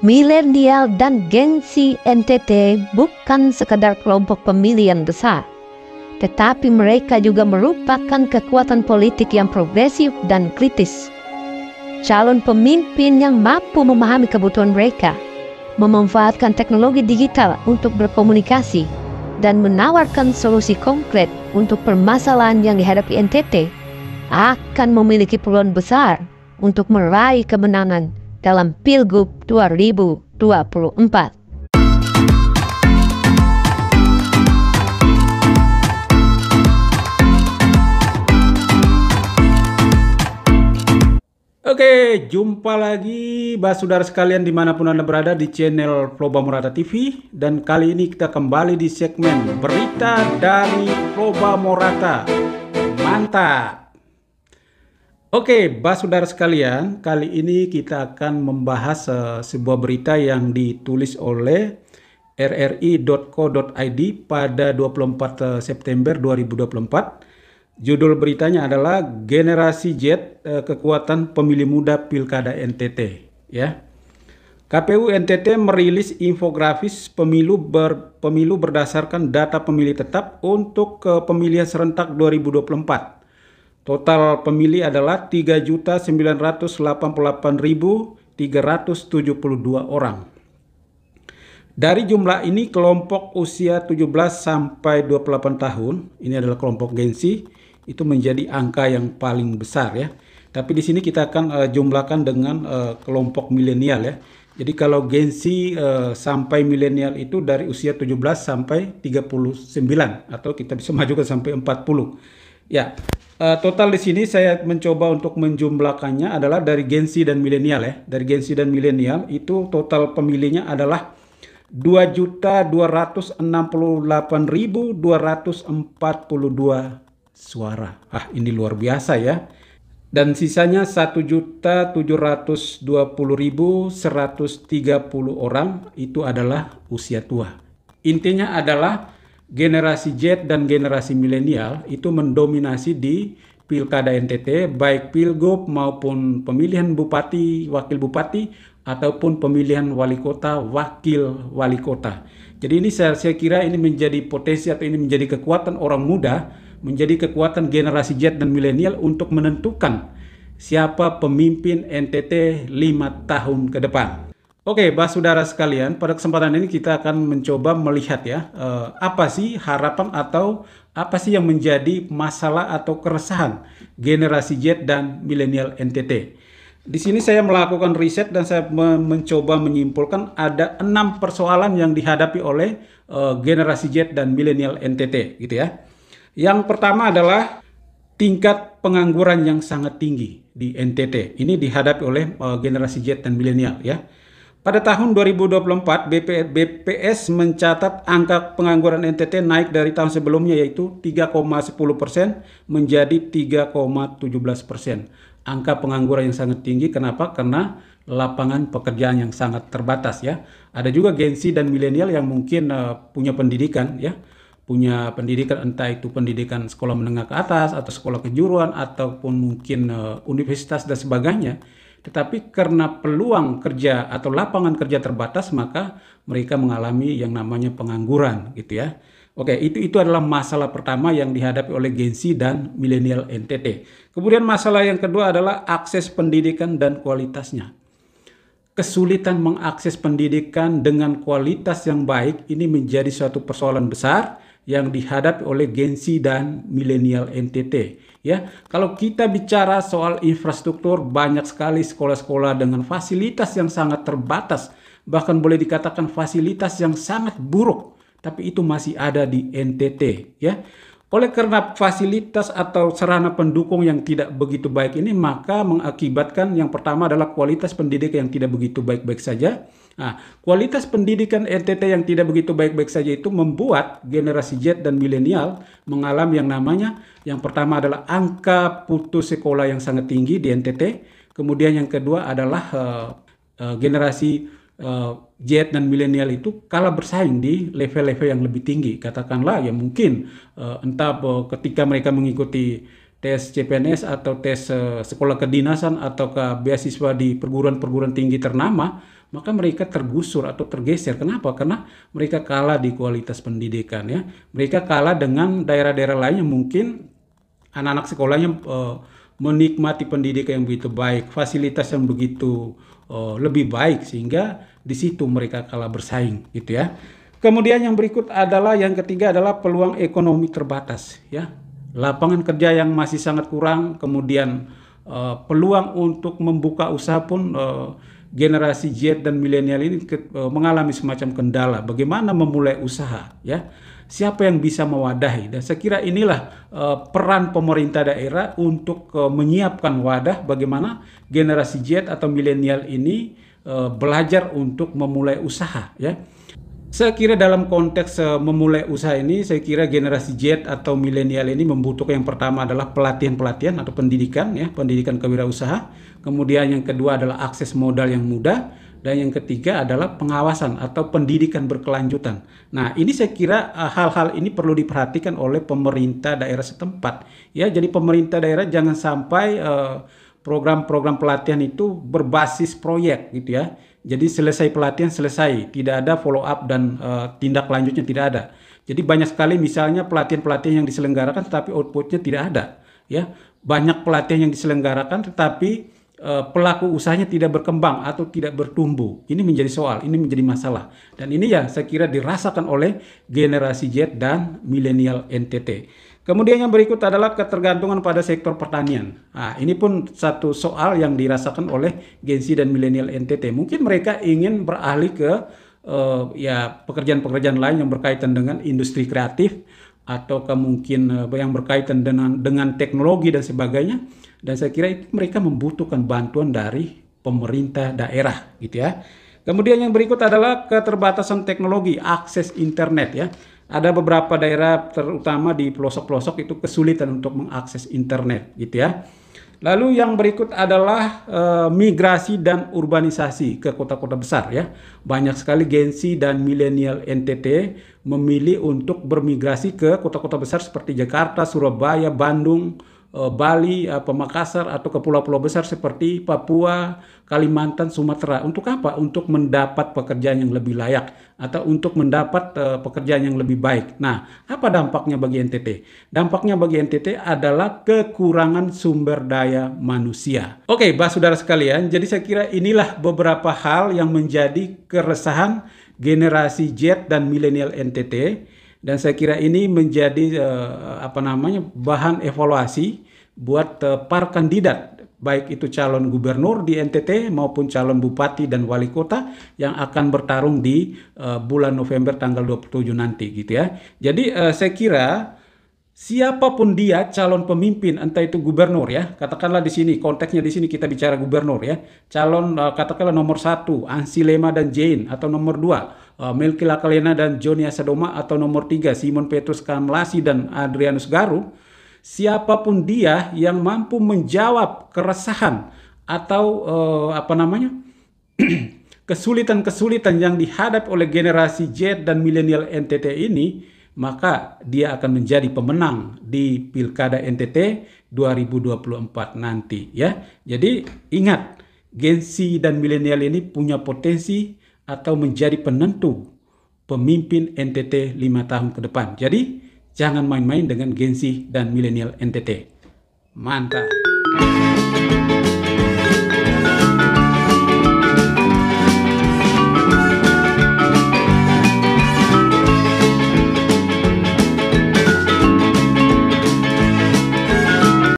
Milenial dan gengsi NTT bukan sekadar kelompok pemilih yang besar, tetapi mereka juga merupakan kekuatan politik yang progresif dan kritis. Calon pemimpin yang mampu memahami kebutuhan mereka, memanfaatkan teknologi digital untuk berkomunikasi, dan menawarkan solusi konkret untuk permasalahan yang dihadapi NTT akan memiliki peluang besar untuk meraih kemenangan dalam Pilgub 2024. Oke, jumpa lagi saudara sekalian dimanapun Anda berada di channel Proba Morata TV. Dan kali ini kita kembali di segmen berita dari Proba Morata. Mantap! Oke, saudara sekalian, kali ini kita akan membahas sebuah berita yang ditulis oleh rri.co.id pada 24 September 2024. Judul beritanya adalah Generasi Z, Kekuatan Pemilih Muda Pilkada NTT. Ya. KPU NTT merilis infografis pemilu berdasarkan data pemilih tetap untuk pemilihan serentak 2024. Total pemilih adalah 3.988.372 orang. Dari jumlah ini kelompok usia 17 sampai 28 tahun, ini adalah kelompok gengsi, itu menjadi angka yang paling besar ya. Tapi di sini kita akan jumlahkan dengan kelompok milenial ya. Jadi kalau gengsi sampai milenial itu dari usia 17 sampai 39 atau kita bisa majukan sampai 40. Ya, total di sini saya mencoba untuk menjumlahkannya adalah dari gengsi dan milenial ya. Dari gengsi dan milenial itu total pemilihnya adalah 2.268.242 suara. Ini luar biasa ya. Dan sisanya 1.720.130 orang itu adalah usia tua. Intinya adalah generasi Z dan generasi milenial itu mendominasi di Pilkada NTT, baik Pilgub maupun pemilihan bupati, wakil bupati, ataupun pemilihan wali kota, wakil wali kota. Jadi ini saya kira ini menjadi potensi atau ini menjadi kekuatan orang muda, menjadi kekuatan generasi Z dan milenial untuk menentukan siapa pemimpin NTT 5 tahun ke depan. Oke, saudara sekalian, pada kesempatan ini kita akan mencoba melihat ya, apa sih harapan atau apa sih yang menjadi masalah atau keresahan generasi Z dan milenial NTT. Di sini saya melakukan riset dan saya mencoba menyimpulkan ada 6 persoalan yang dihadapi oleh generasi Z dan milenial NTT gitu ya. Yang pertama adalah tingkat pengangguran yang sangat tinggi di NTT. Ini dihadapi oleh generasi Z dan milenial ya. Pada tahun 2024, BPS mencatat angka pengangguran NTT naik dari tahun sebelumnya yaitu 3,10% menjadi 3,17%. Angka pengangguran yang sangat tinggi, kenapa? Karena lapangan pekerjaan yang sangat terbatas ya. Ada juga gengsi dan milenial yang mungkin punya pendidikan ya. Punya pendidikan entah itu pendidikan sekolah menengah ke atas atau sekolah kejuruan ataupun mungkin universitas dan sebagainya. Tetapi karena peluang kerja atau lapangan kerja terbatas, maka mereka mengalami yang namanya pengangguran gitu ya. Oke, itu adalah masalah pertama yang dihadapi oleh gengsi dan milenial NTT. Kemudian masalah yang kedua adalah akses pendidikan dan kualitasnya. Kesulitan mengakses pendidikan dengan kualitas yang baik ini menjadi suatu persoalan besar yang dihadapi oleh gengsi dan milenial NTT. Ya, kalau kita bicara soal infrastruktur, banyak sekali sekolah-sekolah dengan fasilitas yang sangat terbatas, bahkan boleh dikatakan fasilitas yang sangat buruk, tapi itu masih ada di NTT. Ya, oleh karena fasilitas atau sarana pendukung yang tidak begitu baik ini, maka mengakibatkan yang pertama adalah kualitas pendidikan yang tidak begitu baik-baik saja. Nah, kualitas pendidikan NTT yang tidak begitu baik-baik saja itu membuat generasi Z dan milenial mengalami yang namanya, yang pertama adalah angka putus sekolah yang sangat tinggi di NTT. Kemudian yang kedua adalah generasi Z dan milenial itu kalah bersaing di level-level yang lebih tinggi. Katakanlah ya mungkin entah ketika mereka mengikuti tes CPNS atau tes sekolah kedinasan atau ke beasiswa di perguruan-perguruan tinggi ternama, maka mereka tergusur atau tergeser. Kenapa? Karena mereka kalah di kualitas pendidikan ya. Mereka kalah dengan daerah-daerah lain yang mungkin anak-anak sekolahnya menikmati pendidikan yang begitu baik, fasilitas yang begitu lebih baik, sehingga di situ mereka kalah bersaing gitu ya. Kemudian yang berikut adalah yang ketiga adalah peluang ekonomi terbatas ya. Lapangan kerja yang masih sangat kurang, kemudian peluang untuk membuka usaha pun generasi Z dan milenial ini mengalami semacam kendala. Bagaimana memulai usaha ya? Siapa yang bisa mewadahi? Dan saya kira inilah peran pemerintah daerah untuk menyiapkan wadah bagaimana generasi Z atau milenial ini belajar untuk memulai usaha ya. Saya kira dalam konteks memulai usaha ini, saya kira generasi Z atau milenial ini membutuhkan yang pertama adalah pelatihan-pelatihan atau pendidikan ya, pendidikan kewirausaha. Kemudian yang kedua adalah akses modal yang mudah, dan yang ketiga adalah pengawasan atau pendidikan berkelanjutan. Nah, ini saya kira hal-hal ini perlu diperhatikan oleh pemerintah daerah setempat. Ya, jadi pemerintah daerah jangan sampai program-program pelatihan itu berbasis proyek gitu ya. Jadi selesai pelatihan selesai, tidak ada follow up dan tindak lanjutnya tidak ada. Jadi banyak sekali misalnya pelatihan-pelatihan yang diselenggarakan tetapi outputnya tidak ada. Ya, banyak pelatihan yang diselenggarakan tetapi pelaku usahanya tidak berkembang atau tidak bertumbuh. Ini menjadi soal, ini menjadi masalah. Dan ini ya saya kira dirasakan oleh generasi Z dan milenial NTT. Kemudian yang berikut adalah ketergantungan pada sektor pertanian. Nah, ini pun satu soal yang dirasakan oleh Gen Z dan milenial NTT. Mungkin mereka ingin beralih ke ya pekerjaan-pekerjaan lain yang berkaitan dengan industri kreatif atau mungkin yang berkaitan dengan teknologi dan sebagainya. Dan saya kira itu mereka membutuhkan bantuan dari pemerintah daerah gitu ya. Kemudian yang berikut adalah keterbatasan teknologi, akses internet ya. Ada beberapa daerah terutama di pelosok-pelosok itu kesulitan untuk mengakses internet gitu ya. Lalu yang berikut adalah migrasi dan urbanisasi ke kota-kota besar ya. Banyak sekali Gen Z dan milenial NTT memilih untuk bermigrasi ke kota-kota besar seperti Jakarta, Surabaya, Bandung, Bali, Makassar, atau ke pulau-pulau besar seperti Papua, Kalimantan, Sumatera. Untuk apa? Untuk mendapat pekerjaan yang lebih layak atau untuk mendapat pekerjaan yang lebih baik. Nah, apa dampaknya bagi NTT? Dampaknya bagi NTT adalah kekurangan sumber daya manusia. Oke, saudara sekalian, jadi saya kira inilah beberapa hal yang menjadi keresahan generasi Z dan milenial NTT. Dan saya kira ini menjadi bahan evaluasi buat para kandidat, baik itu calon gubernur di NTT maupun calon bupati dan wali kota yang akan bertarung di bulan November tanggal 27 nanti gitu ya. Jadi saya kira siapapun dia calon pemimpin, entah itu gubernur ya, katakanlah di sini konteksnya di sini kita bicara gubernur ya, calon katakanlah nomor 1 Ansi Lema dan Jane, atau nomor 2 Melki Lakalena dan Joni Asadoma, atau nomor 3 Simon Petrus Kamlasi dan Adrianus Garu. Siapapun dia yang mampu menjawab keresahan atau kesulitan-kesulitan yang dihadapi oleh generasi Z dan milenial NTT ini, maka dia akan menjadi pemenang di Pilkada NTT 2024 nanti ya. Jadi ingat, Gen Z dan milenial ini punya potensi atau menjadi penentu pemimpin NTT 5 tahun ke depan. Jadi jangan main-main dengan Gen Z dan milenial NTT. Mantap.